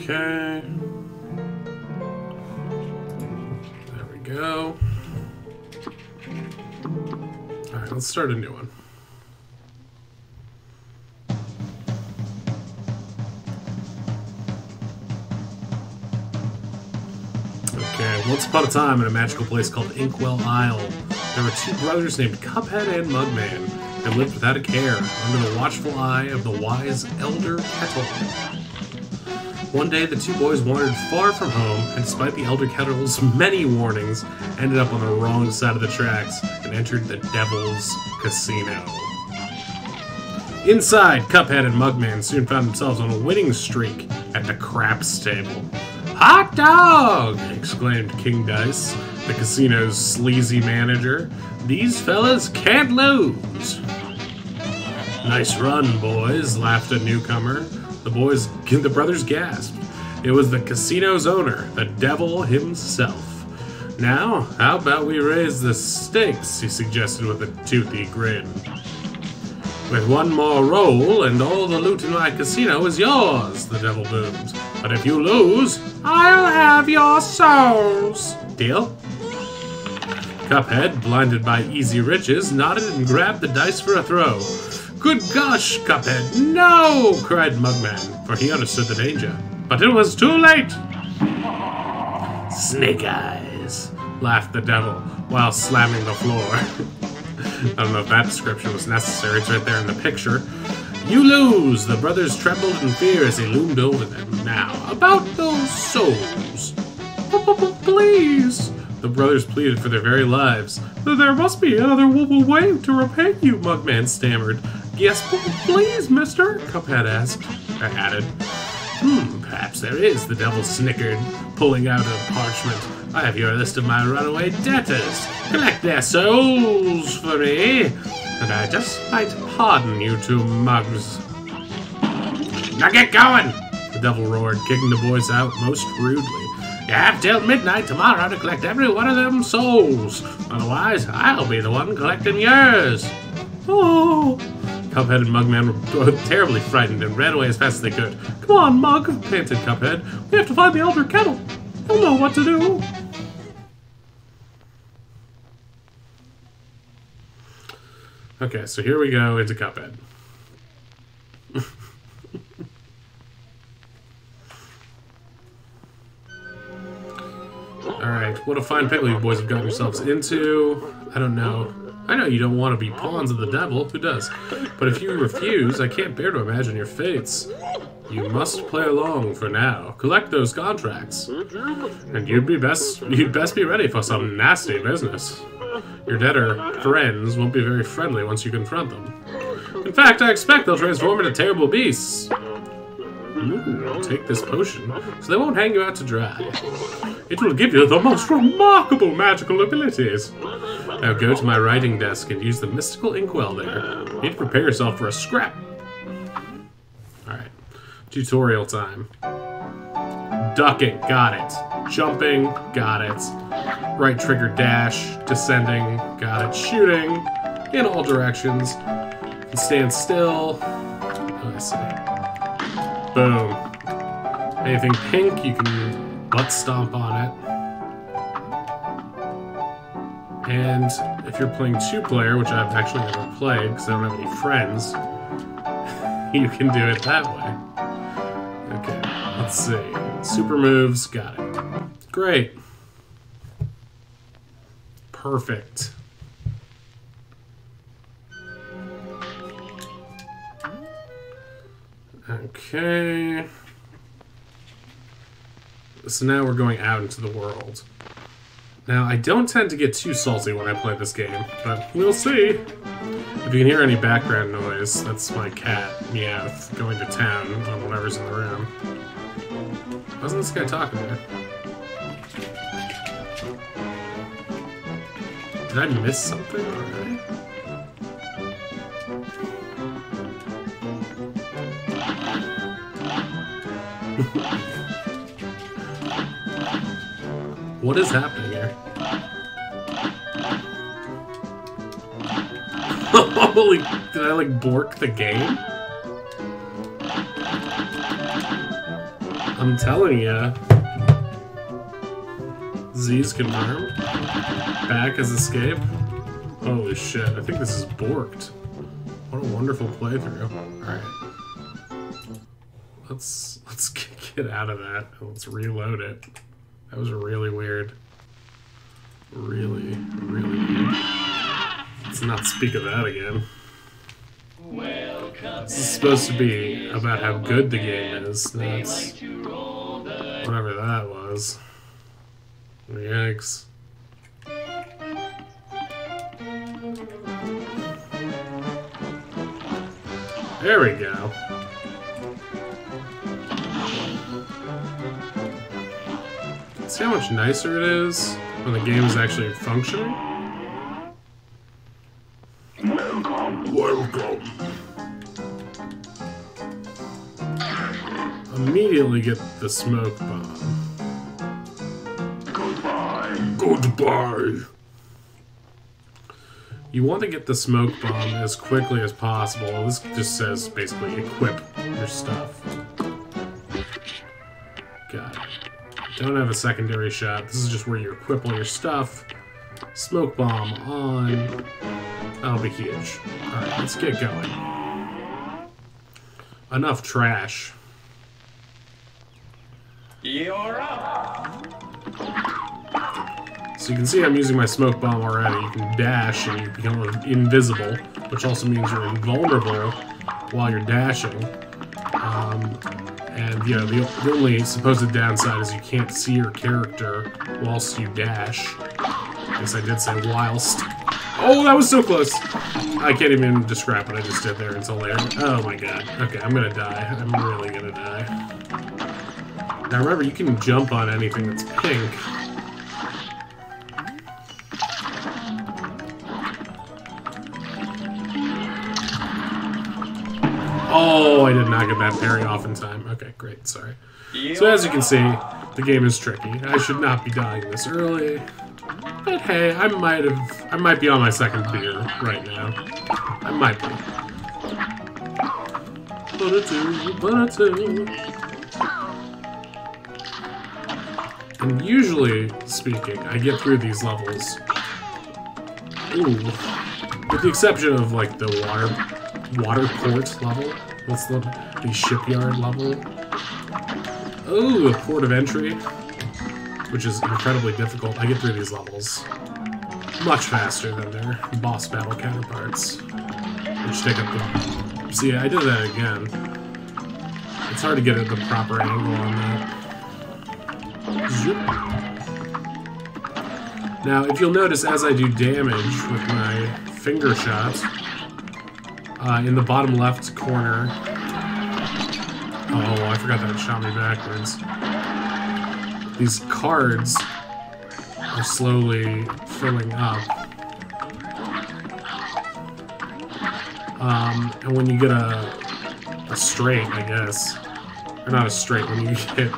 Okay. There we go. Alright, let's start a new one. Okay, once upon a time in a magical place called Inkwell Isle, there were two brothers named Cuphead and Mugman. They lived without a care, under the watchful eye of the wise Elder Kettle. One day, the two boys wandered far from home, and despite the Elder Kettle's many warnings, ended up on the wrong side of the tracks and entered the Devil's Casino. Inside, Cuphead and Mugman soon found themselves on a winning streak at the craps table. "Hot dog!" exclaimed King Dice, the casino's sleazy manager. "These fellas can't lose." "Nice run, boys," laughed a newcomer. The brothers gasped. It was the casino's owner, the devil himself. "Now, how about we raise the stakes?" he suggested with a toothy grin. "With one more roll, and all the loot in my casino is yours," the devil boomed. "But if you lose, I'll have your souls. Deal?" Cuphead, blinded by easy riches, nodded and grabbed the dice for a throw. "Good gosh, Cuphead, no!" cried Mugman, for he understood the danger. But it was too late! "Snake eyes," laughed the devil, while slamming the floor. I don't know if that description was necessary, it's right there in the picture. "You lose!" The brothers trembled in fear as he loomed over them. "Now, about those souls." "Please!" The brothers pleaded for their very lives. "There must be another way to repay you," Mugman stammered. "Yes, please, mister," Cuphead added. Perhaps there is," the devil snickered, pulling out a parchment. "I have your list of my runaway debtors. Collect their souls for me, and I just might pardon you two mugs." "Now get going!" the devil roared, kicking the boys out most rudely. "You have till midnight tomorrow to collect every one of them souls. Otherwise, I'll be the one collecting yours." "Oh!" Cuphead and Mugman were both terribly frightened and ran away as fast as they could. "Come on, Mug," panted Cuphead. "We have to find the Elder Kettle. He'll know what to do." Okay, so here we go into Cuphead. Alright, what a fine pickle you boys have gotten yourselves into. I don't know. I know you don't want to be pawns of the devil. Who does? But if you refuse, I can't bear to imagine your fates. You must play along for now. Collect those contracts. And you'd best be ready for some nasty business. Your debtor friends won't be very friendly once you confront them. In fact, I expect they'll transform into terrible beasts. Ooh, take this potion, so they won't hang you out to dry. It will give you the most remarkable magical abilities. Now go to my writing desk and use the mystical inkwell there. You need to prepare yourself for a scrap. Alright. Tutorial time. Ducking, got it. Jumping, got it. Right trigger dash, descending, got it. Shooting, in all directions. And stand still. Oh, I see. Boom. Anything pink, you can butt stomp on it. And if you're playing two-player, which I've actually never played because I don't have any friends, you can do it that way. Okay, let's see. Super moves, got it. Great. Perfect. Okay. So now we're going out into the world. Now, I don't tend to get too salty when I play this game, but we'll see. If you can hear any background noise, that's my cat, Meowth, going to town on whatever's in the room. Wasn't this guy talking to me? Did I miss something already? What is happening here? Holy, did I like bork the game? I'm telling ya. Z's confirmed. Back as escape. Holy shit, I think this is borked. What a wonderful playthrough. Alright. Let's get out of that. Let's reload it. That was really weird. Really weird. Let's not speak of that again. This is supposed to be about how good the game is. That's whatever that was. Yikes. There we go. See how much nicer it is when the game is actually functioning? Welcome. Immediately get the smoke bomb. Goodbye. You want to get the smoke bomb as quickly as possible. This just says basically equip your stuff. Got it. Don't have a secondary shot. This is just where you equip all your stuff. Smoke bomb on. That'll be huge. Alright, let's get going. Enough trash. You're up. So you can see I'm using my smoke bomb already. You can dash and you become invisible, which also means you're invulnerable while you're dashing. And you know, the only supposed downside is you can't see your character whilst you dash. I guess I did say whilst. Oh, that was so close! I can't even describe what I just did there until later. Oh my god. Okay, I'm gonna die. I'm really gonna die. Now remember, you can jump on anything that's pink. Oh, I did not get that parry off in time. Okay, great, sorry. So as you can see, the game is tricky. I should not be dying this early. But hey, I might be on my second beer right now. I might be. And usually speaking, I get through these levels. Ooh. With the exception of like the water port level. What's the shipyard level? Oh, the port of entry, which is incredibly difficult. I get through these levels much faster than their boss battle counterparts, which take up the... See, I did that again. It's hard to get at the proper angle on that. Now, if you'll notice, as I do damage with my finger shots, in the bottom left corner... Oh, I forgot that it shot me backwards. These cards are slowly filling up. And when you get a straight, I guess, or not a straight, when you get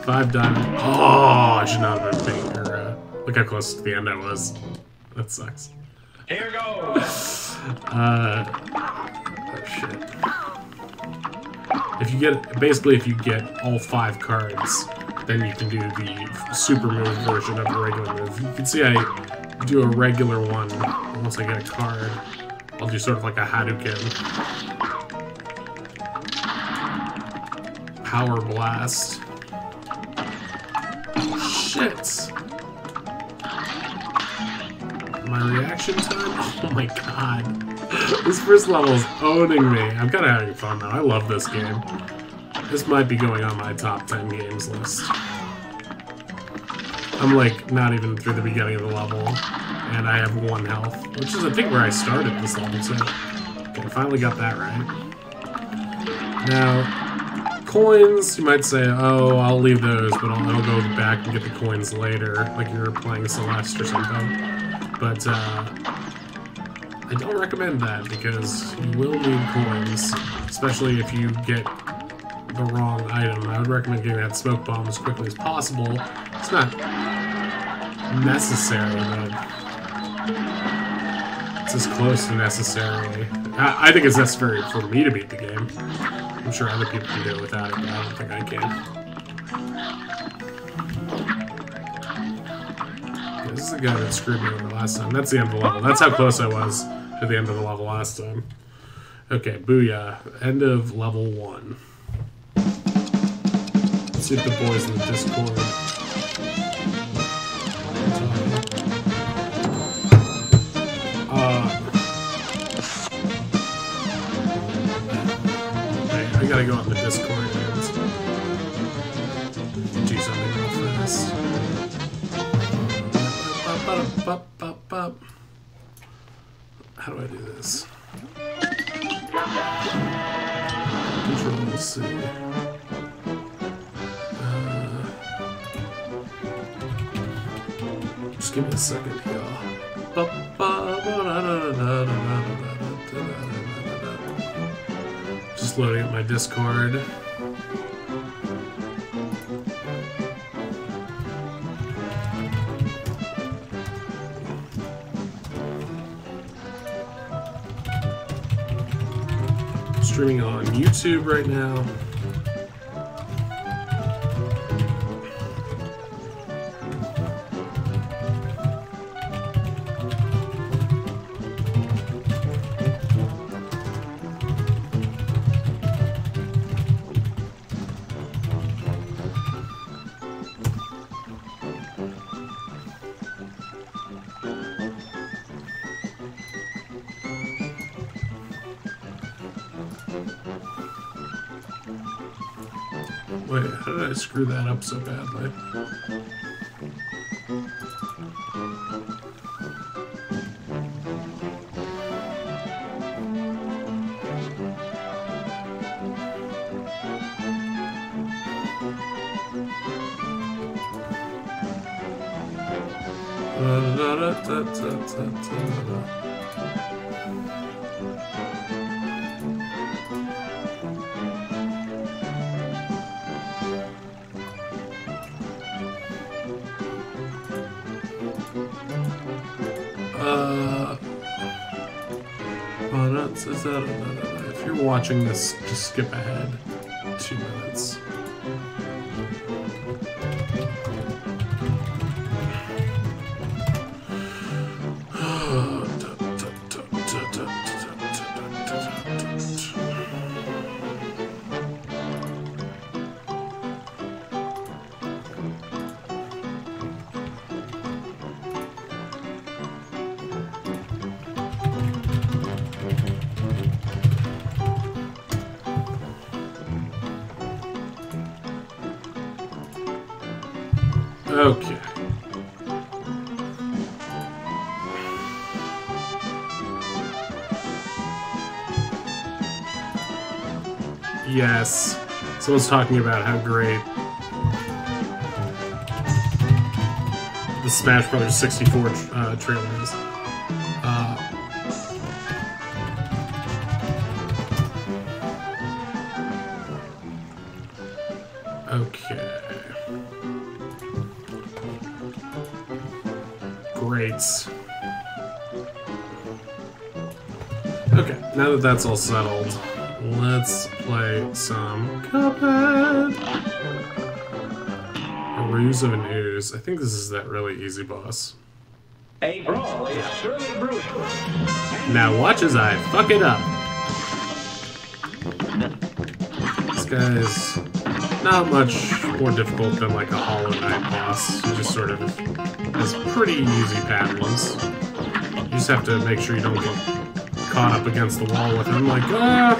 5 diamond... Oh, I should not have been paying her. Look how close to the end I was. That sucks. Here goes. Oh shit. If you get, basically if you get all 5 cards, then you can do the super move version of the regular move. You can see I do a regular one once I get a card. I'll do sort of like a Hadouken. Power Blast. Shit! My reaction time? Oh my god. This first level is owning me. I'm kind of having fun though. I love this game. This might be going on my top 10 games list. I'm like not even through the beginning of the level, and I have 1 health, which is I think where I started this level too. Okay, I finally got that right. Now, coins, you might say, oh, I'll leave those, but I'll go back and get the coins later, like you're playing Celeste or something. But, I don't recommend that, because you will need coins, especially if you get the wrong item. I would recommend getting that smoke bomb as quickly as possible. It's not necessary, but it's as close to necessary. I think it's necessary for me to beat the game. I'm sure other people can do it without it, but I don't think I can. is the guy that screwed me over last time. That's the end of the level. That's how close I was to the end of the level last time. Okay, booyah. End of level 1. Let's see if the boys in the Discord. I gotta go on the Discord and do something real fast. How do I do this? Control C. Just give me a second, y'all. Just loading up my Discord. Streaming on YouTube right now. Wait, how did I screw that up so badly? If you're watching this, just skip ahead 2 minutes. Okay. Yes. Someone's talking about how great the Smash Bros. 64 trailer is. Okay. Great. Okay, now that that's all settled, let's play some Cuphead. A Ruse of an Ooze. I think this is that really easy boss. A brawl is surely brewing. Now watch as I fuck it up. This guy's not much more difficult than like a Hollow Knight boss. He just sort of has pretty easy patterns. You just have to make sure you don't get caught up against the wall with him, like that.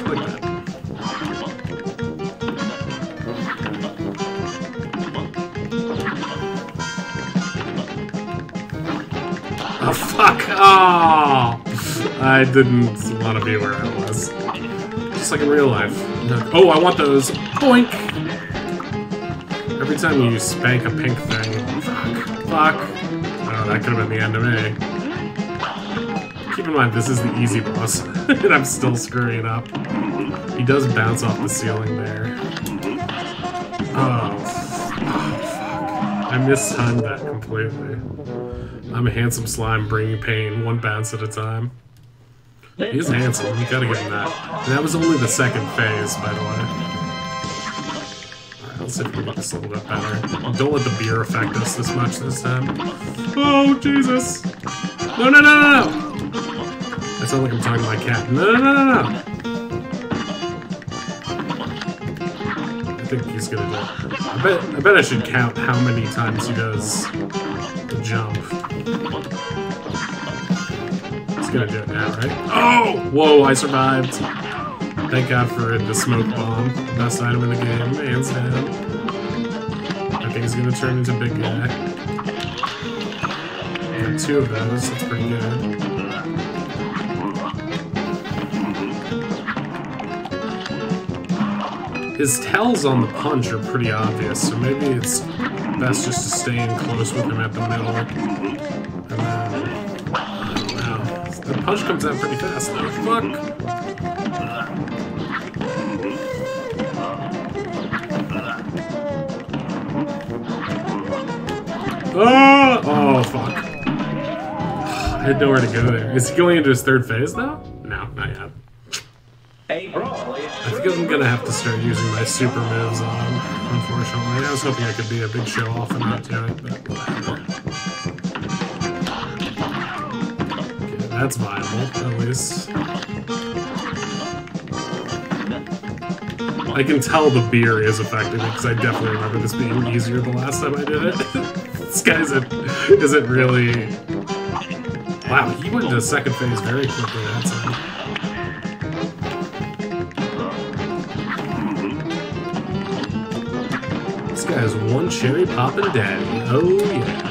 Oh fuck! Oh, I didn't want to be where I was. Just like in real life. Oh, I want those. Boink! Every time you spank a pink thing. Fuck. Oh, that could have been the end of me. Keep in mind, this is the easy boss, and I'm still screwing up. He does bounce off the ceiling there. Oh, fuck. I mistimed that completely. I'm a handsome slime bringing pain, one bounce at a time. He's handsome, you gotta give him that. And that was only the second phase, by the way. Alright, Let's see if we can get this a little bit better. Don't let the beer affect us this much this time. Oh, Jesus! No, no, no, no, no! I sound like I'm talking to my cat. No, no, no, no, no! I think he's gonna do it. I bet I should count how many times he does the jump. He's gonna do it now, right? Oh! Whoa, I survived. Thank God for the smoke bomb. Best item in the game, hands down. I think he's gonna turn into a big guy. Got 2 of those, that's pretty good. His tells on the punch are pretty obvious, so maybe it's best just to stay in close with him at the middle. And then, I don't know. The punch comes out pretty fast though. Fuck! Oh, oh, fuck. I had nowhere to go there. Is he going into his 3rd phase now? No, not yet. A brawl is I think I'm gonna have to start using my super moves on, unfortunately. I was hoping I could be a big show off and not do it, but whatever. Okay, that's viable, at least. I can tell the beer is affecting it, because I definitely remember this being easier the last time I did it. This guy isn't really... Wow, he went into 2nd phase very quickly that time. This guy is one cherry poppin' daddy. Oh yeah.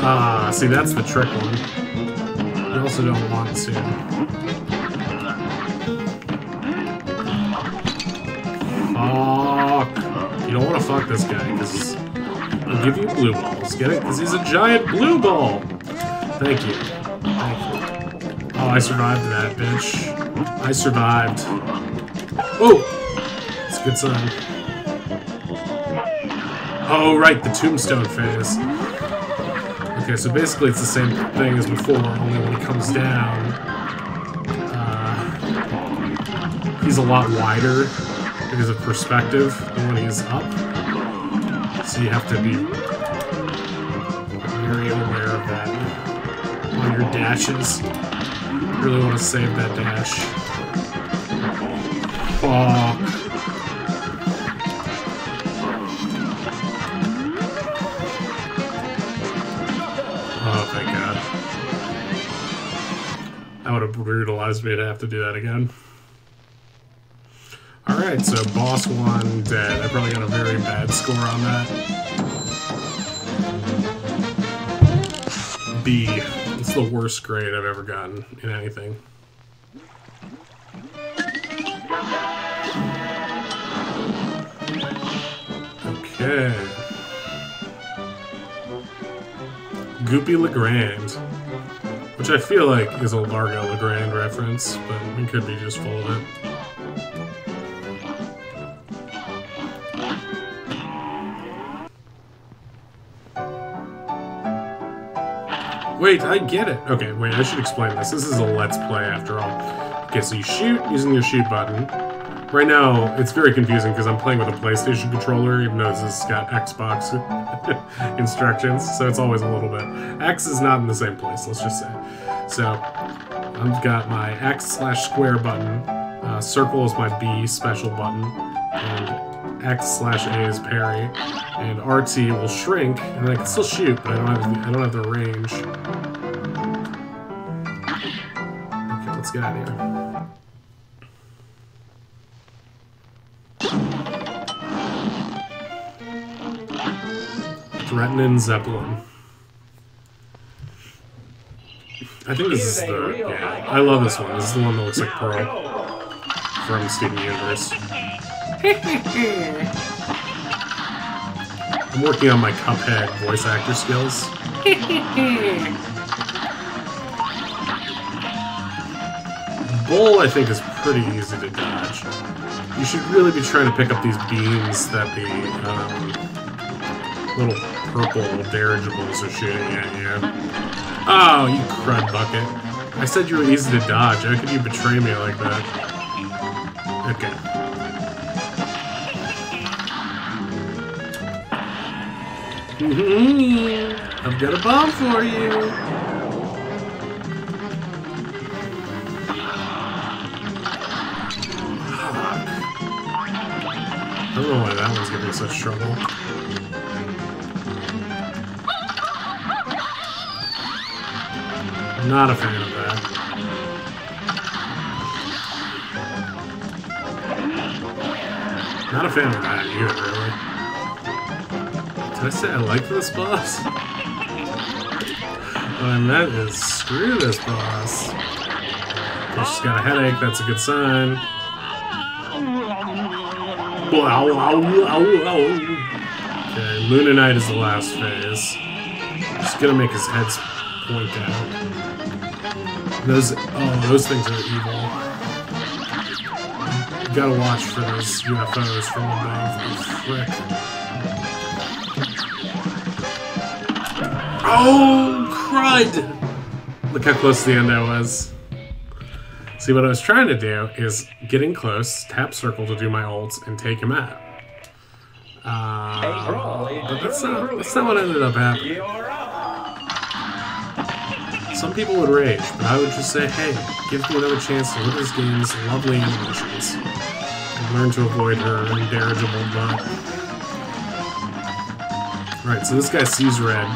Ah, see that's the trick one. You also don't want to. Fuck. You don't want to fuck this guy, because he'll give you blue balls. Get it? Because he's a giant blue ball! Thank you. Thank you. Oh, I survived that, bitch. I survived. Oh! It's a good sign. Oh, right, the tombstone phase. Okay, so basically it's the same thing as before, only when he comes down, he's a lot wider because of perspective than when he's up. So you have to be very aware of that on your dashes. You really want to save that dash. Fuck. Oh, thank God. That would have brutalized me to have to do that again. Alright, so boss 1 dead. I probably got a very bad score on that. B. It's the worst grade I've ever gotten in anything. Okay. Goopy Legrand. Which I feel like is a Largo Legrand reference, but it could be just full of it. Wait, I get it. Okay, wait, I should explain this. This is a Let's Play after all. Okay, so you shoot using your shoot button. Right now, it's very confusing because I'm playing with a PlayStation controller, even though this has got Xbox instructions, so it's always a little bit. X is not in the same place, let's just say. So, I've got my X/square button, circle is my B special button, and X/A is parry, and RT will shrink, and then I can still shoot, but I don't have the range. Okay, let's get out of here. Threatening Zeppelin. I think this is the... Yeah, I love this one. This is the one that looks like Pearl from Steven Universe. I'm working on my Cuphead voice actor skills. Bull, I think, is pretty easy to dodge. You should really be trying to pick up these beams that the little purple dirigibles are shooting at you. Oh, you crud bucket. I said you were easy to dodge. How could you betray me like that? Okay. I've got a bomb for you. I don't know why that one's giving me such trouble. I'm not a fan of that. Not a fan of that either, really. Did I say I like this boss? What I meant is screw this boss. She's got a headache, that's a good sign. Okay, Lunanite is the last phase. Just gonna make his head point out. Those things are evil. You gotta watch for those UFOs from above. Frick. Oh, crud! Look how close to the end I was. See, what I was trying to do is get in close, tap circle to do my ults, and take him out. But that's not what ended up happening. Some people would rage, but I would just say, hey, give me another chance to look at this game's lovely animations and learn to avoid her indirigible butt. Right, so this guy sees red.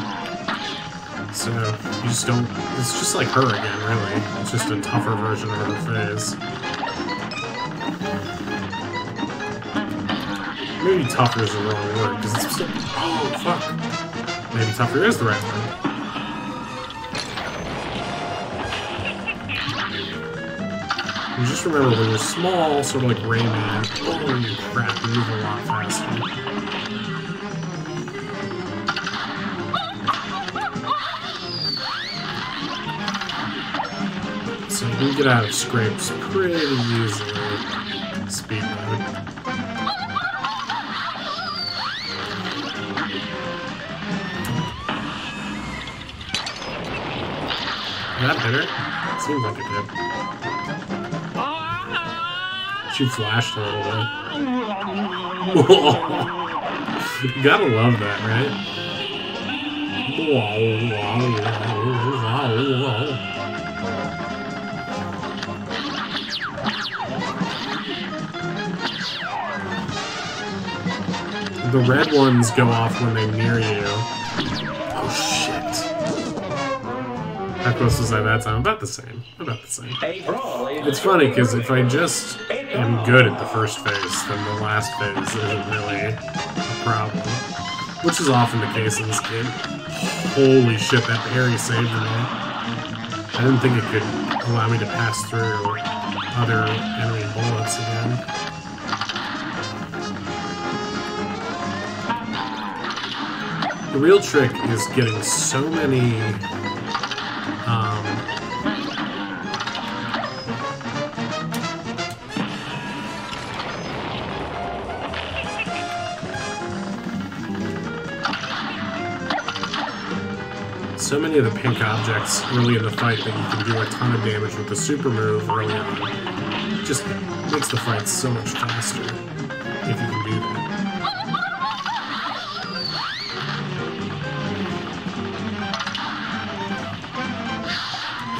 So, you just don't... It's just like her again, really. It's just a tougher version of her phase. Maybe tougher is the wrong word, because it's still... Oh, fuck. Maybe tougher is the right word. You just remember when you're small, sort of like Rayman, holy crap, you move a lot faster. So you can get out of scrapes pretty easily. Speed mode. That hit her? Seems like it did. She flashed a little bit. You gotta love that, right? The red ones go off when they near you. Oh shit. How close was I that time? About the same. About the same. It's funny because if I just am good at the first phase, then the last phase isn't really a problem. Which is often the case in this game. Holy shit, that parry saved me. I didn't think it could allow me to pass through other enemy bullets again. The real trick is getting so many so many of the pink objects early in the fight that you can do a ton of damage with the super move early on. It just makes the fight so much faster if you can do that.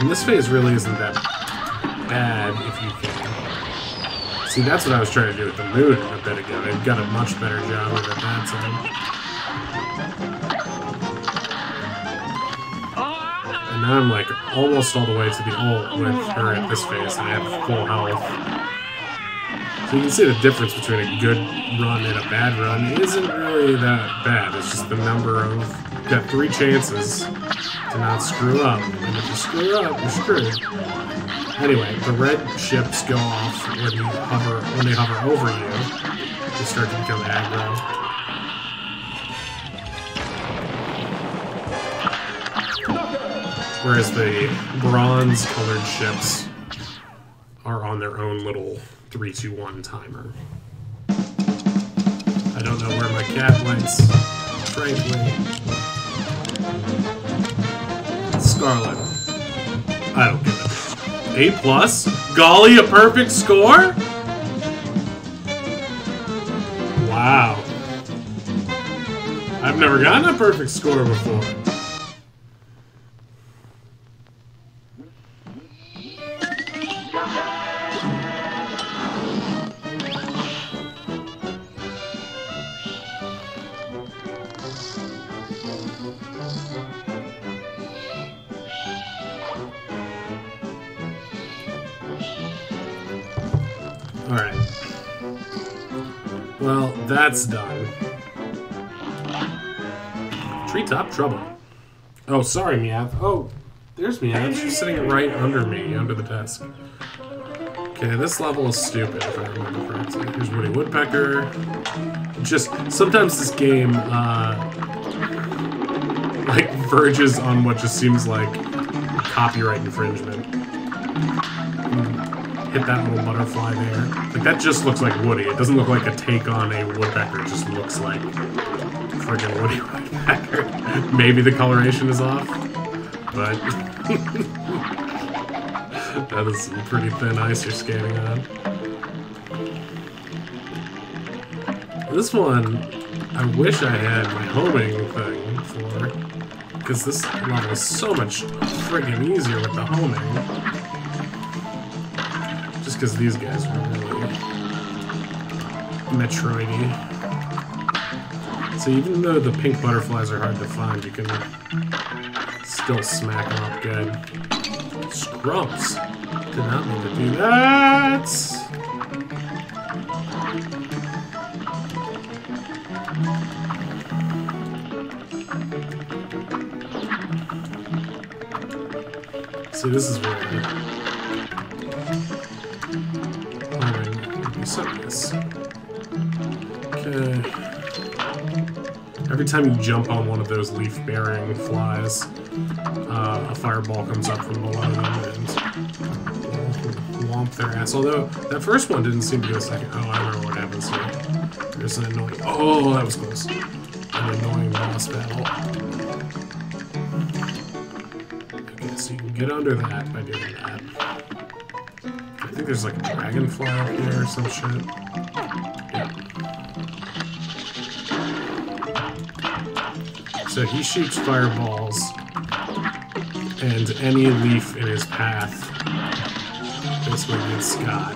And this phase really isn't that bad if you can. See, that's what I was trying to do with the moon a bit ago. I got a much better job of it that time. And now I'm like almost all the way to the ult with her at this phase, and I have full health. So you can see the difference between a good run and a bad run. It isn't really that bad. It's just the number of... You've got 3 chances to not screw up. And if you screw up, you're screwed. Anyway, the red ships go off when they hover over you. They start to become aggro. Whereas the bronze-colored ships are on their own little 3-2-1 timer. I don't know where my cat went, frankly. Scarlet. I don't give it. A+? Golly, a perfect score? Wow. I've never gotten a perfect score before. Alright. Well, that's done. Treetop trouble. Oh, sorry, Meowth. Oh, there's Meowth. She's sitting right under me, under the desk. Okay, this level is stupid, if I remember correctly. Here's Woody Woodpecker. Just, sometimes this game, like, verges on what just seems like copyright infringement. Hit that little butterfly there. Like, that just looks like Woody. It doesn't look like a take on a woodpecker. It just looks like friggin' Woody Woodpecker. Maybe the coloration is off, but that is some pretty thin ice you're skating on. This one, I wish I had my homing thing for, because this level is so much friggin' easier with the homing. Just because these guys are really Metroid-y. So even though the pink butterflies are hard to find, you can still smack them up good. Scrumps! Did not mean to do that! See, this is weird. Okay. Every time you jump on one of those leaf-bearing flies, a fireball comes up from below them and whomp their ass. Although, that first one didn't seem to go second. Oh, I remember what happens here. There's an annoying... Oh, that was close. An annoying boss battle. Okay, so you can get under that by doing that. I think there's like a dragonfly up here or some shit. Yeah. So he shoots fireballs, and any leaf in his path basically gets got.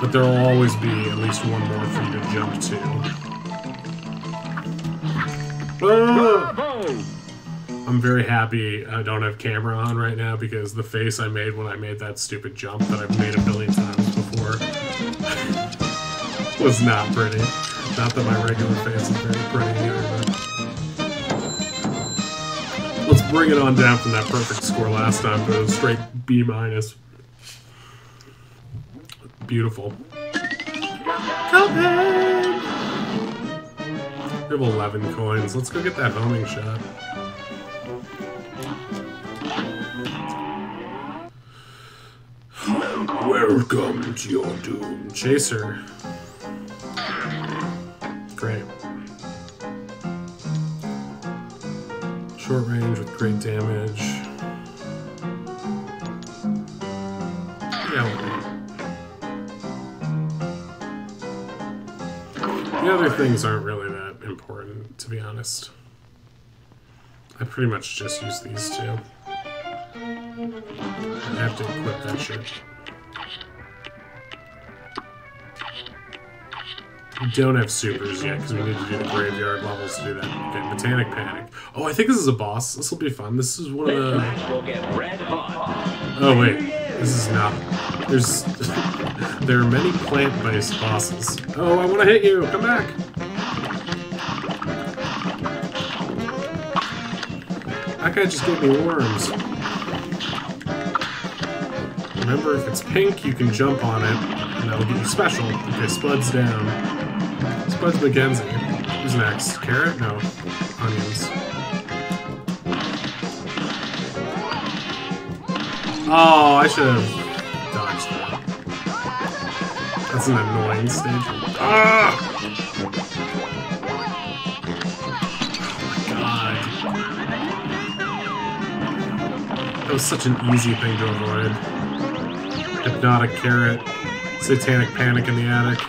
But there will always be at least one more for you to jump to. Ah! I'm very happy I don't have camera on right now because the face I made when I made that stupid jump that I've made a billion times before was not pretty. Not that my regular face is very pretty either, but... Let's bring it on down from that perfect score last time to a straight B-. Beautiful. Cuphead! We have 11 coins. Let's go get that homing shot. Welcome to your doom. Chaser. Great. Short range with great damage. Yeah, the other things aren't really that important, to be honest. I pretty much just use these two. I have to equip that shit. We don't have supers yet, because we need to do the graveyard levels to do that. Okay, Botanic Panic. Oh, I think this is a boss. This will be fun. This is one of the... Oh, wait. This is not... There's... There are many plant-based bosses. Oh, I want to hit you! Come back! That guy just gave me worms. Remember, if it's pink, you can jump on it, and that'll get you special. Okay, Spud's down. Spud's Mackenzie. Who's next? Carrot? No. Onions. Oh, I should have dodged that. That's an annoying stage. Ah! Oh my god. That was such an easy thing to avoid. Hypnotic Carrot. Satanic Panic in the attic.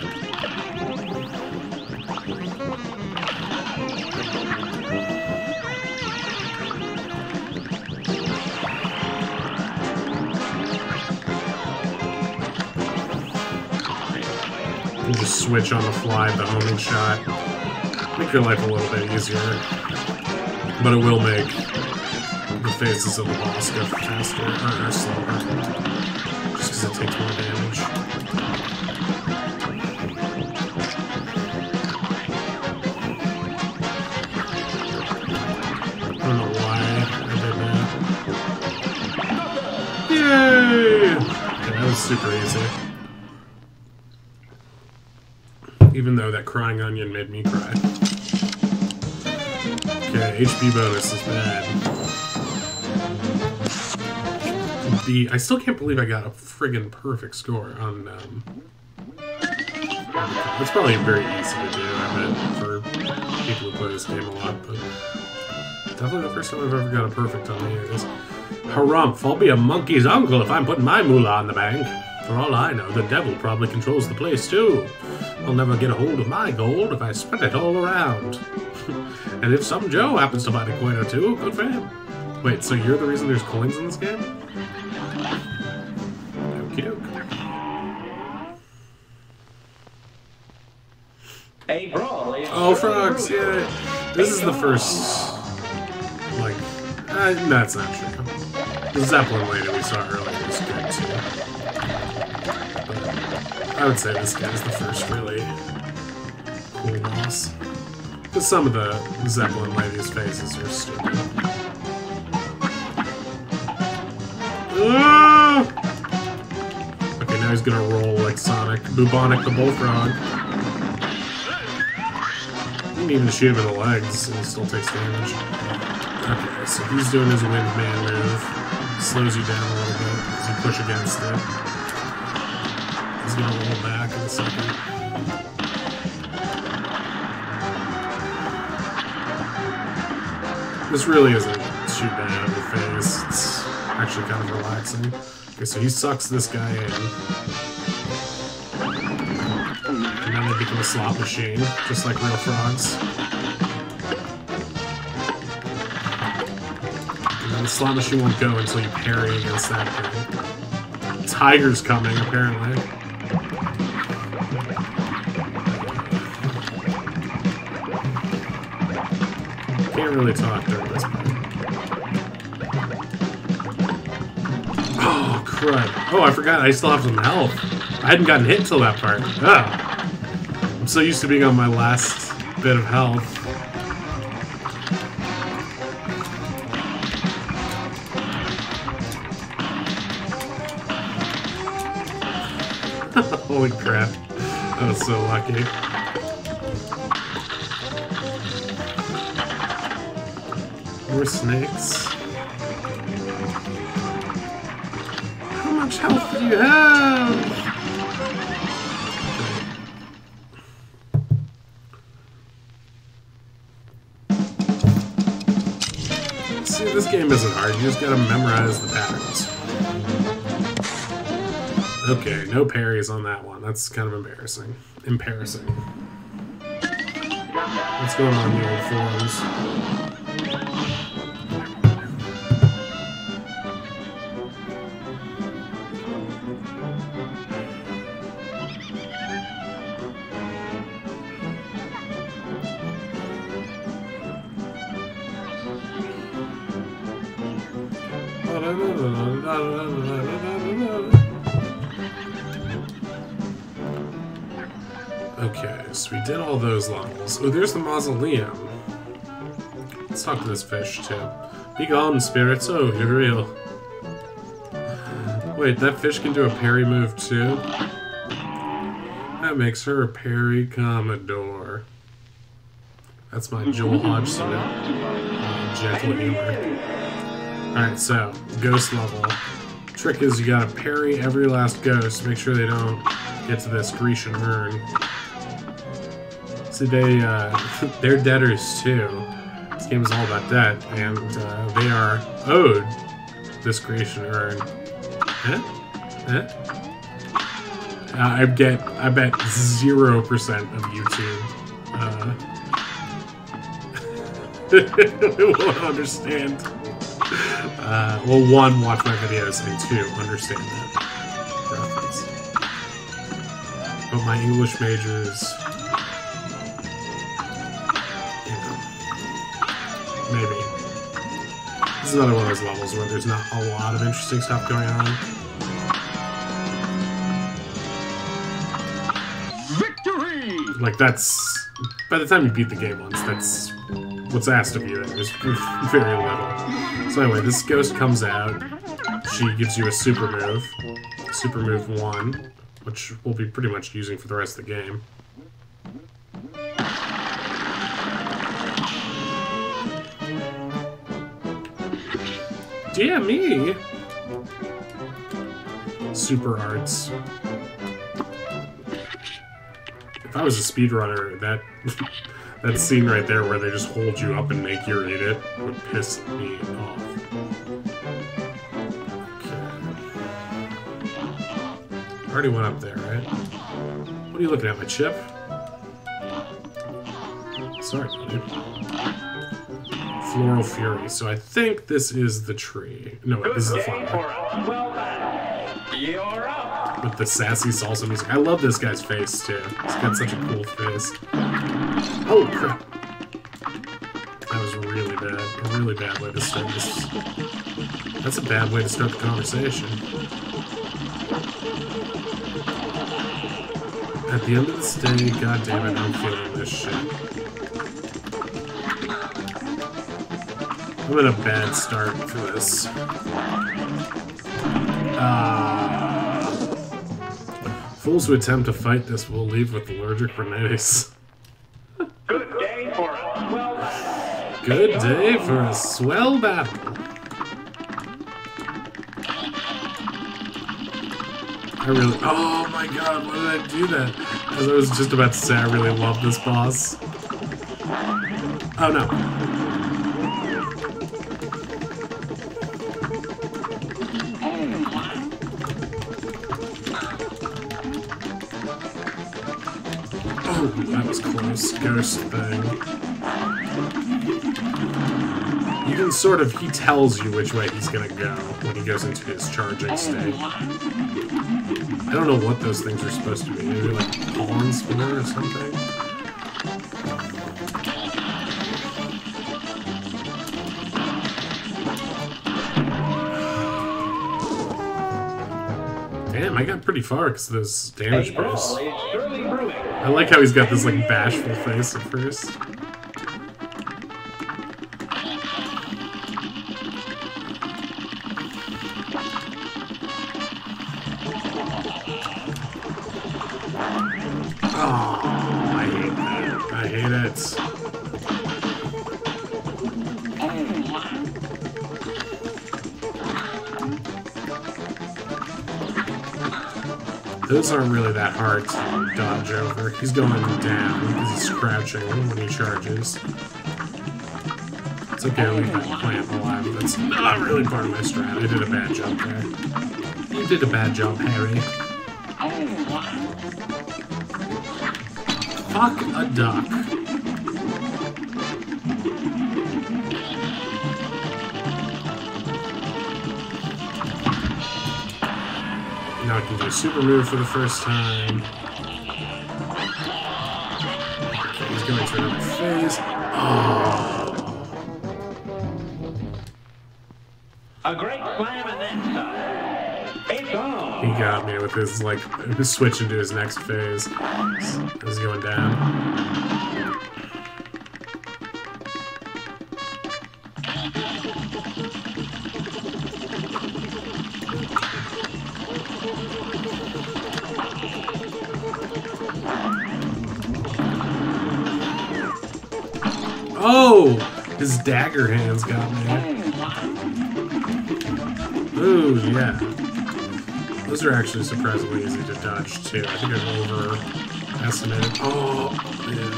You just switch on the fly the homing shot. Make your life a little bit easier. But it will make the phases of the boss go faster or slower. Just because it takes more damage. I don't know why I did that. Yay! Okay, that was super easy. Even though that crying onion made me cry. Okay, HP bonus is bad. B. I still can't believe I got a friggin' perfect score on, it's probably very easy to do, I bet, for people who play this game a lot, but definitely the first time I've ever got a perfect on any of this. Harumph, I'll be a monkey's uncle if I'm putting my moolah on the bank. For all I know, the devil probably controls the place too. I'll never get a hold of my gold if I spread it all around. And if some Joe happens to find a coin or two, good for him. Wait, so you're the reason there's coins in this game? Okie doke. A brawl is Oh, frogs, yeah. This is the first, like, no, that's not true. The Zeppelin lady we saw earlier was good too. But I would say this guy's the first really cool boss. Because some of the Zeppelin lady's faces are stupid. Ah! Okay, now he's gonna roll like Sonic. Bubonic the Bullfrog. You can even shoot him in the legs and he still takes damage. Okay, so he's doing his Windman move. Slows you down a little bit as you push against it. He's gonna roll back in a second. This really isn't too bad of a phase. It's actually kind of relaxing. Okay, so he sucks this guy in. And then they become a slot machine, just like real frogs. And then the slot machine won't go until you parry against that guy. Tiger's coming, apparently. Can't really talk during this part. Oh, crud. Oh, I forgot. I still have some health. I hadn't gotten hit till that part. Ah. I'm so used to being on my last bit of health. Holy crap. That was so lucky. More snakes. How much health do you have? See, this game isn't hard. You just gotta memorize the patterns. Okay, no parries on that one. That's kind of embarrassing. Embarrassing. What's going on in the old forums? Okay, so we did all those levels. Oh, there's the mausoleum. Let's talk to this fish, too. Be gone, spirits. Oh, you're real. Wait, that fish can do a parry move, too? That makes her a parry Commodore. That's my Joel Hodgson gentle humor. Alright, so, ghost level. Trick is you gotta parry every last ghost. Make sure they don't get to this Grecian urn. See, they're debtors too. This game is all about debt, and they are owed this Grecian urn. I bet 0% of YouTube won't understand. Well, one, watch my videos, and two, understand that reference. But my English majors, you know, maybe. This is another one of those levels where there's not a lot of interesting stuff going on. Victory! Like, that's... By the time you beat the game once, that's what's asked of you. There's very little. So anyway, this ghost comes out. She gives you a super move. Super move 1, which we'll be pretty much using for the rest of the game. Dear me! Super arts. If I was a speedrunner, that that scene right there where they just hold you up and make you read it would piss me off. Okay. Already went up there, right? What are you looking at, my chip? Sorry, buddy. Floral Fury. So I think this is the tree. No, wait, this is the flower. Well done. You're up. With the sassy salsa music. I love this guy's face, too. He's got such a cool face. Oh, crap. That was really bad. A really bad way to start this. That's a bad way to start the conversation. At the end of this day, goddammit, I'm feeling this shit. I'm in a bad start for this. Fools who attempt to fight this will leave with allergic rhinitis. Good day for a swell battle. Good day for a swell battle. I really... Oh my god, why did I do that? As I was just about to say, I really love this boss. Oh no. Oh, that was close. Ghost thing. You can sort of... He tells you which way he's gonna go when he goes into his charging state. I don't know what those things are supposed to be. Maybe like pollen spinner or something? Damn, I got pretty far because of those damage bursts. I like how he's got this like bashful face at first. Oh, I hate that. I hate it. Those aren't really that hard to dodge over. He's going down because he's crouching when he charges. It's okay to leave that plant alive. That's not really part of my strat. I did a bad job there. You did a bad job, Harry. Fuck a duck. Now I can do a super move for the first time. Okay, he's going to another phase. Oh. A great slam and then some. It's on. He got me with his, like, switch into his next phase. He's going down. Oh! His dagger hands got me. Ooh, yeah. Those are actually surprisingly easy to dodge, too. I think I've overestimated. Oh, man.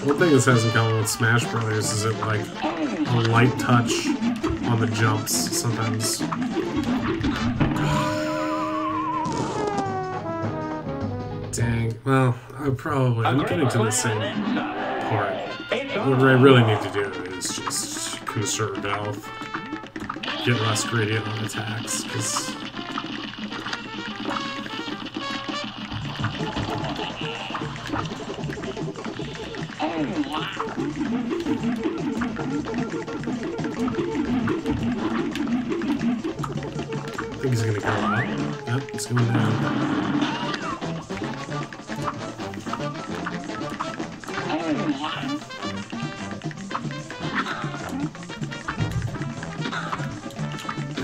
One thing this has in common with Smash Brothers is that, like, a light touch on the jumps sometimes. Dang. Well, I'm getting to the same part. What I really need to do is just conserve health. Get less gradient on attacks, because I think he's gonna go up. Yep, it's going down.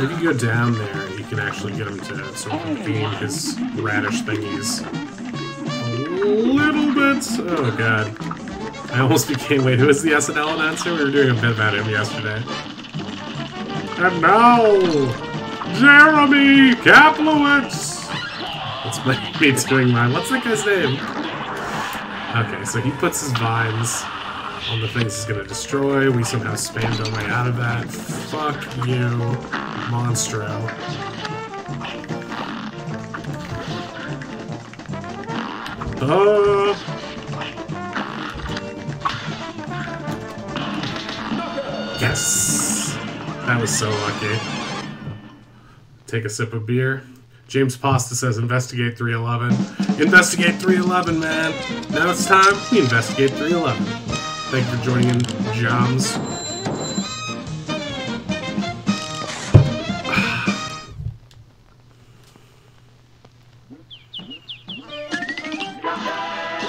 If you go down there, you can actually get him to sort of aim his radish thingies a little bit. Oh god. I almost became. Wait, who is the SNL announcer? We were doing a bit about him yesterday. And now, Jeremy Kaplowitz! That's me doing mine. What's that guy's name? Okay, so he puts his vines on the things he's gonna destroy. We somehow spammed our way out of that. Fuck you, Monstro. Yes! That was so lucky. Take a sip of beer. James Pasta says, investigate 311. Investigate 311, man! Now it's time, we investigate 311. Thank you for joining in, Joms.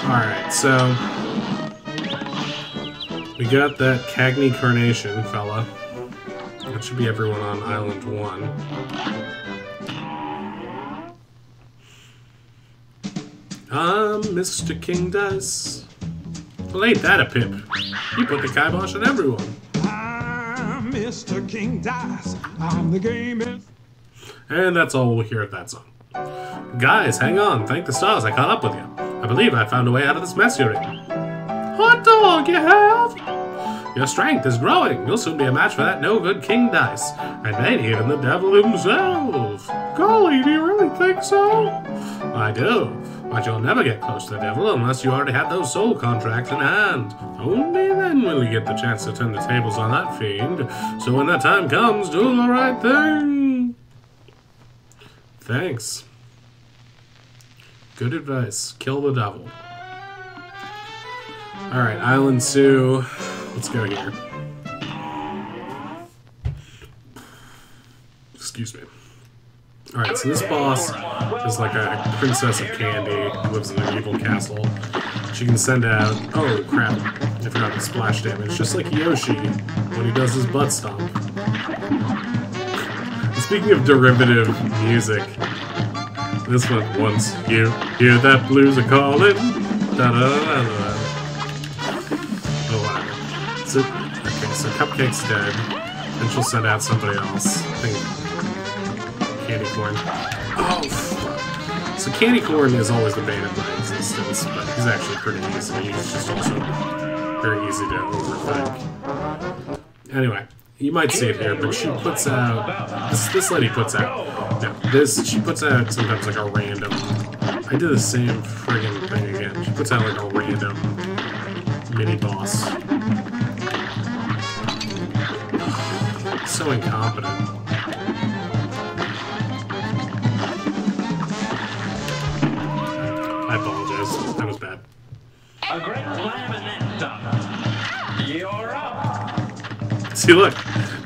Alright, so we got that Cagney Carnation fella. That should be everyone on Island 1. Mr. King Dice. Well, ain't that a pip? You put the kibosh on everyone. I'm Mr. King Dice. I'm the gamest. And that's all we'll hear at that song. Guys, hang on. Thank the stars I caught up with you. I believe I found a way out of this mess you're in. Hot dog, you have? Your strength is growing. You'll soon be a match for that no-good King Dice. And maybe even the devil himself. Golly, do you really think so? I do. But you'll never get close to the devil unless you already have those soul contracts in hand. Only then will you get the chance to turn the tables on that fiend. So when that time comes, do the right thing. Thanks. Good advice. Kill the devil. Alright, Island 2. Let's go here. Excuse me. Alright, so this boss is like a princess of candy who lives in an evil castle. She can send out... Oh, crap. I forgot the splash damage. Just like Yoshi when he does his butt stomp. Speaking of derivative music, this one, once you hear that blues a calling, da-da-da-da-da. Oh, wow. So, okay, so Cupcake's dead. Then she'll send out somebody else. I think Candy Corn. Oh, fuck. So Candy Corn is always the bane of my existence, but he's actually pretty easy. He's just also very easy to overthink. Anyway, you might see it here, but she puts out... This lady puts out... No, she puts out sometimes like a random... I did the same friggin' thing again. She puts out like a random mini-boss. So incompetent. I apologize. That was bad. A great slam and then some. You're up. See, look.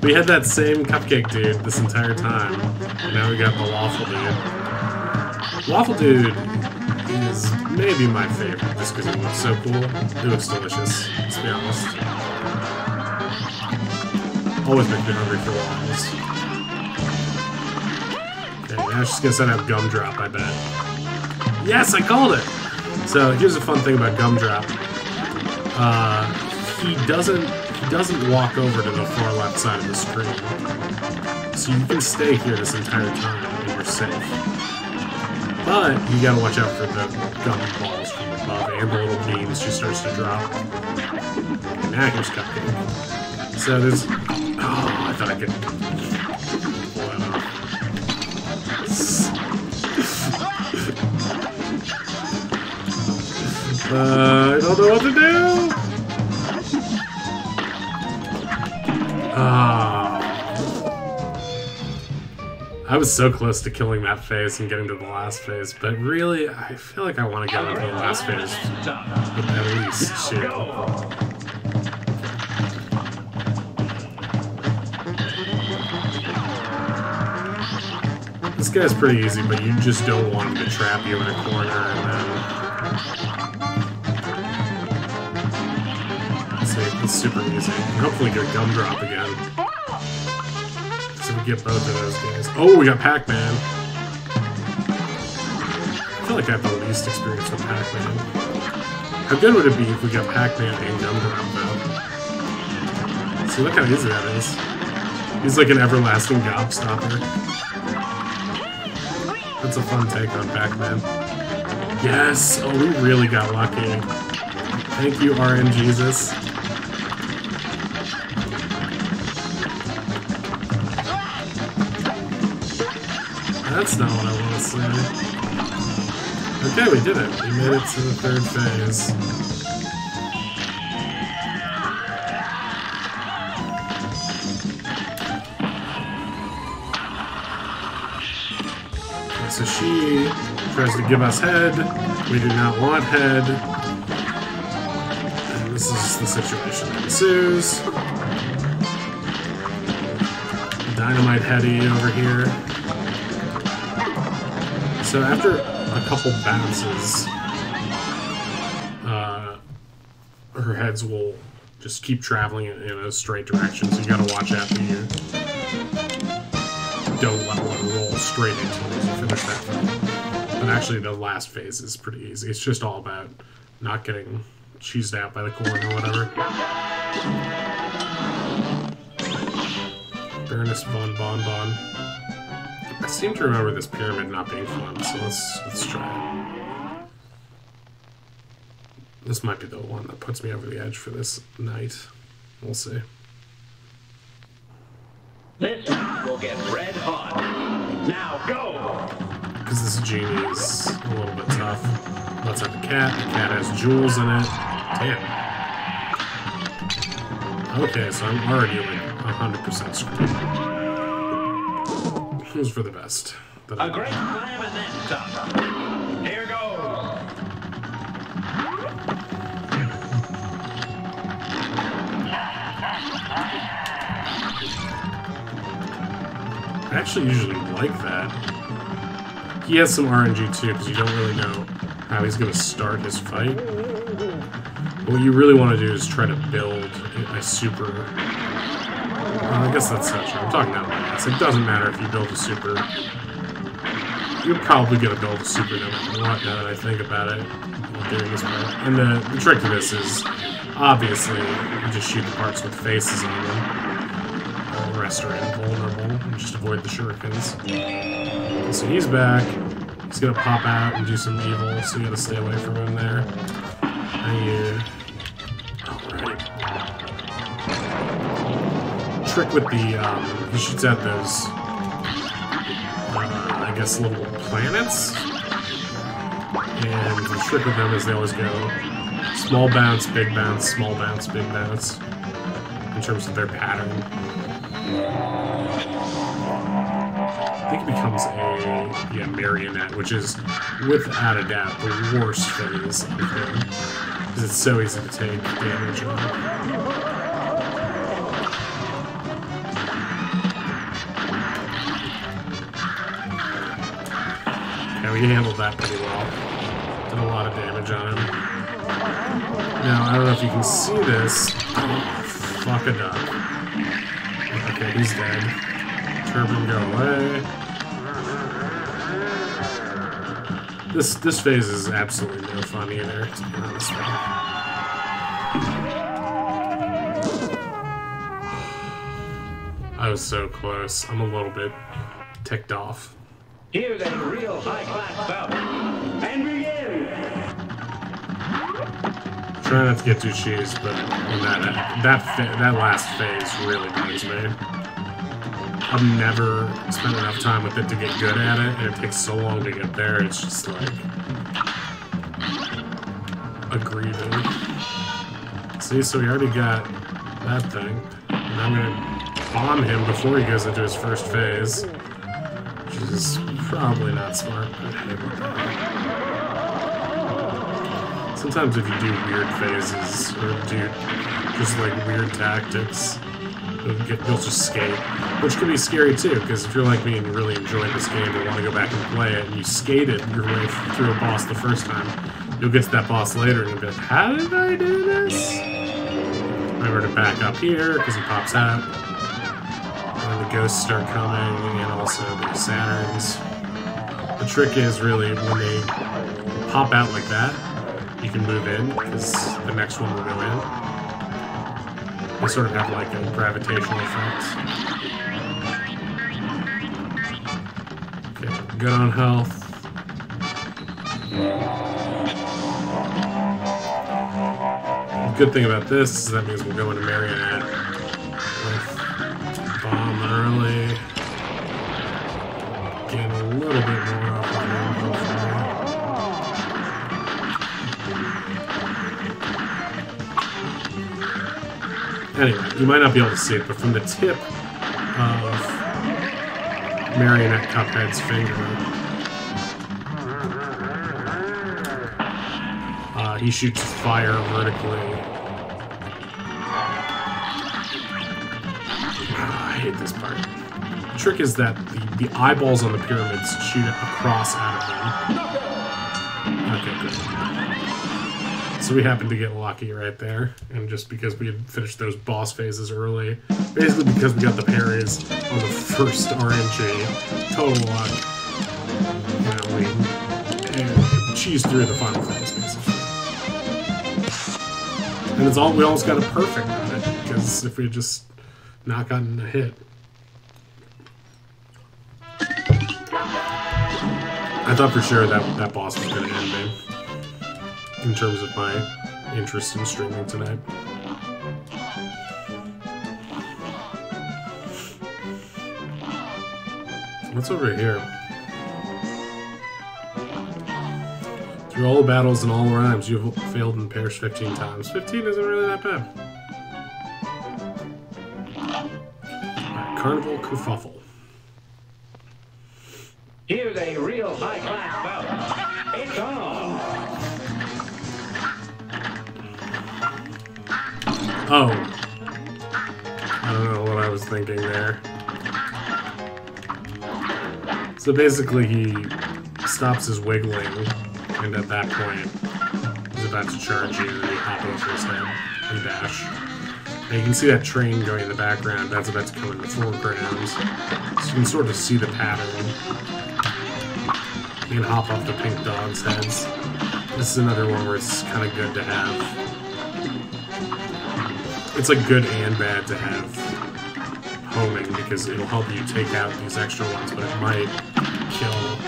We had that same Cupcake dude this entire time. And now we got the Waffle dude. Waffle dude is maybe my favorite, just because he looks so cool. He looks delicious, let's be honest. Always makes me hungry for waffles. Okay, now she's gonna send out Gumdrop, I bet. Yes, I called it! So here's a fun thing about Gumdrop. He doesn't walk over to the far left side of the screen. So you can stay here this entire time and you're safe. But you gotta watch out for the gum balls from above and the little beams she starts to drop. And now here's Cupcake. So there's... Oh, I thought I could pull that off. I don't know what to do! I I was so close to killing that phase and getting to the last phase, but really, I feel like I want to get into the last phase with at least 2. This guy's pretty easy, but you just don't want him to trap you in a corner and then... See, it's super easy. And hopefully get a gumdrop again. So we get both of those guys. Oh, we got Pac-Man. I feel like I have the least experience with Pac-Man. How good would it be if we got Pac-Man and Gumdrop, though? See, look how easy that is. He's like an everlasting gobstopper. That's a fun take on Pac-Man. Yes! Oh, we really got lucky. Thank you, RNGesus. That's not what I want to say. Okay, we did it. We made it to the 3rd phase. Okay, so she tries to give us head. We do not want head. And this is the situation that ensues. Dynamite Heady over here. So after a couple bounces, her heads will just keep traveling in a straight direction, so you gotta watch out that you don't let one roll straight into it as you finish that fight. But actually the last phase is pretty easy. It's just all about not getting cheesed out by the corn or whatever. Baroness von Bonbon. I seem to remember this pyramid not being fun, so let's try it. This might be the one that puts me over the edge for this night. We'll see. This will get red hot. Now go! Because this genie is a little bit tough. Let's have the cat. The cat has jewels in it. Damn. Okay, so I'm already like 100% screwed. It was for the best. A great slam and then some. Here goes. I actually usually like that. He has some RNG too, because you don't really know how he's going to start his fight. What you really want to do is try to build a super... Well, I guess that's not true. I'm talking out my ass. It doesn't matter if you build a super. You're probably going to build a super no matter what, now that I think about it. During this part. And the trick to this is, obviously, you just shoot the parts with faces on them. All the rest are invulnerable. And just avoid the shurikens. So he's back. He's going to pop out and do some evil, so you got to stay away from him there. And you... Alright. Trick with the, he shoots out those, I guess, little planets. And the trick with them is they always go small bounce, big bounce, small bounce, big bounce, in terms of their pattern. I think it becomes a marionette, which is, without a doubt, the worst phase of him, because it's so easy to take damage on. We handled that pretty well. Did a lot of damage on him. Now, I don't know if you can see this. Oh, fuck a duck. Okay, he's dead. Turban, go away. This phase is absolutely no fun either, to be honest with you. I was so close. I'm a little bit ticked off. Here's a real high-class bout. And begin! Try not to get too cheesed, but that last phase really bugs me. I've never spent enough time with it to get good at it, and it takes so long to get there, it's just like... a grieving. See, so we already got that thing. And I'm gonna bomb him before he goes into his first phase. which is probably not smart, but hey, what the heck. Sometimes if you do weird phases, or do just like weird tactics, you'll just skate, which can be scary too, because if you're like me and you really enjoyed this game and want to go back and play it, and you skated your way through a boss the first time, you'll get to that boss later and you'll be like, how did I do this? Remember to back up here, because he pops out. And the ghosts start coming, and also the Saturns. The trick is really, when they pop out like that, you can move in, because the next one will go in. They sort of have like a gravitational effect. Okay, good on health. The good thing about this is that means we'll go into Marionette with bomb early. Gain a little bit more off of him, hopefully. Anyway, you might not be able to see it, but from the tip of Marionette Cuphead's finger, he shoots fire vertically. I hate this part. The trick is that the eyeballs on the pyramids shoot across out of them. Okay, good. So we happened to get lucky right there, and just because we had finished those boss phases early, basically because we got the parries on the first RNG, total luck, we cheesed through the final phase, basically. And it's we almost got it perfect on it, because if we had just not gotten a hit. I thought for sure that boss was going to end me, in terms of my interest in streaming tonight. What's over here? Through all the battles and all rhymes, you have failed and perished 15 times. 15 isn't really that bad. Alright, Carnival Kerfuffle. Here's a real high-class bout. It's on. Oh. I don't know what I was thinking there. So basically he stops his wiggling, and at that point he's about to charge you, and you hop over his head and dash. And you can see that train going in the background, that's about to come in the foreground. So you can sort of see the pattern. You can hop off the pink dog's heads. This is another one where it's kind of good to have. It's like good and bad to have homing, because it'll help you take out these extra ones, but it might kill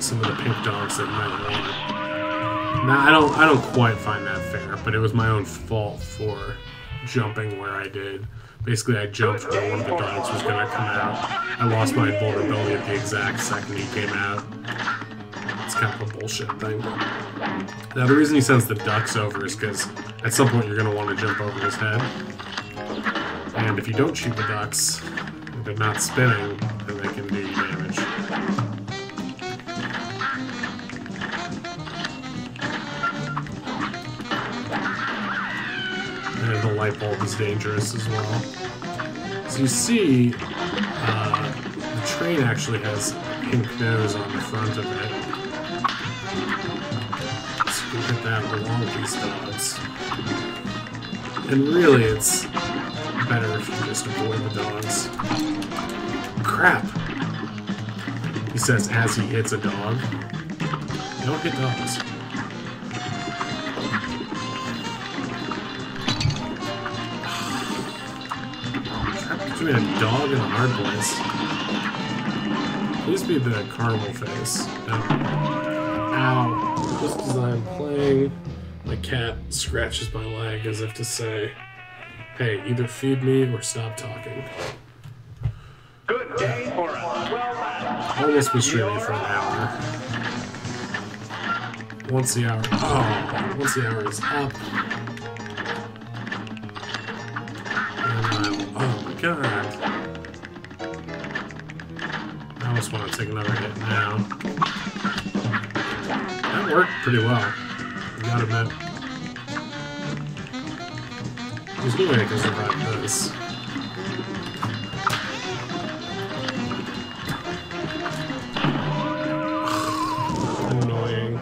some of the pink dogs that you might want. Now, I don't quite find that fair, but it was my own fault for jumping where I did. Basically, I jumped where one of the dogs was going to come out. I lost my vulnerability at the exact second he came out. It's kind of a bullshit thing. Now, the reason he sends the ducks over is because at some point you're going to want to jump over his head. And if you don't shoot the ducks, if they're not spinning, then they can do you damage. And the light bulb is dangerous as well. So you see, the train actually has a pink nose on the front of it. So you can hit that along with these dogs. And really, it's better if you just avoid the dogs. Crap! He says as he hits a dog. Don't hit dogs. Between a dog and a hard place. Please be the carnival face. No. Ow. Just as I'm playing, my cat scratches my leg as if to say, hey, either feed me or stop talking. Good day for us. Well done. Almost been streaming for an hour. Once the hour is up. And oh my god. just want to take another hit now. That worked pretty well. You gotta admit. There's no way I can survive this. Annoying.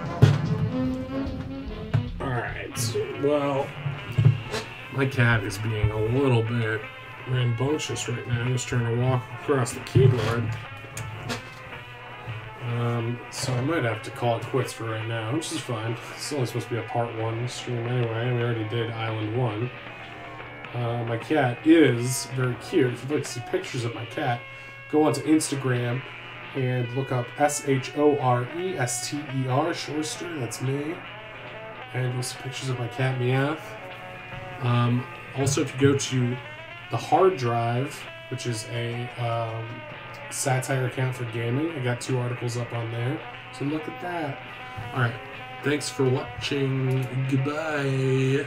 Alright, well, my cat is being a little bit rambunctious right now. I'm just trying to walk across the keyboard. So I might have to call it quits for right now, which is fine. It's only supposed to be a part 1 stream anyway, and we already did Island 1. My cat is very cute. If you'd like to see pictures of my cat, go onto Instagram and look up SHORESTER, Shorester, that's me. And you'll see pictures of my cat, Meowth. Also, if you go to the hard drive, which is a satire account for gaming, I got 2 articles up on there, so look at that. Alright, thanks for watching. Goodbye.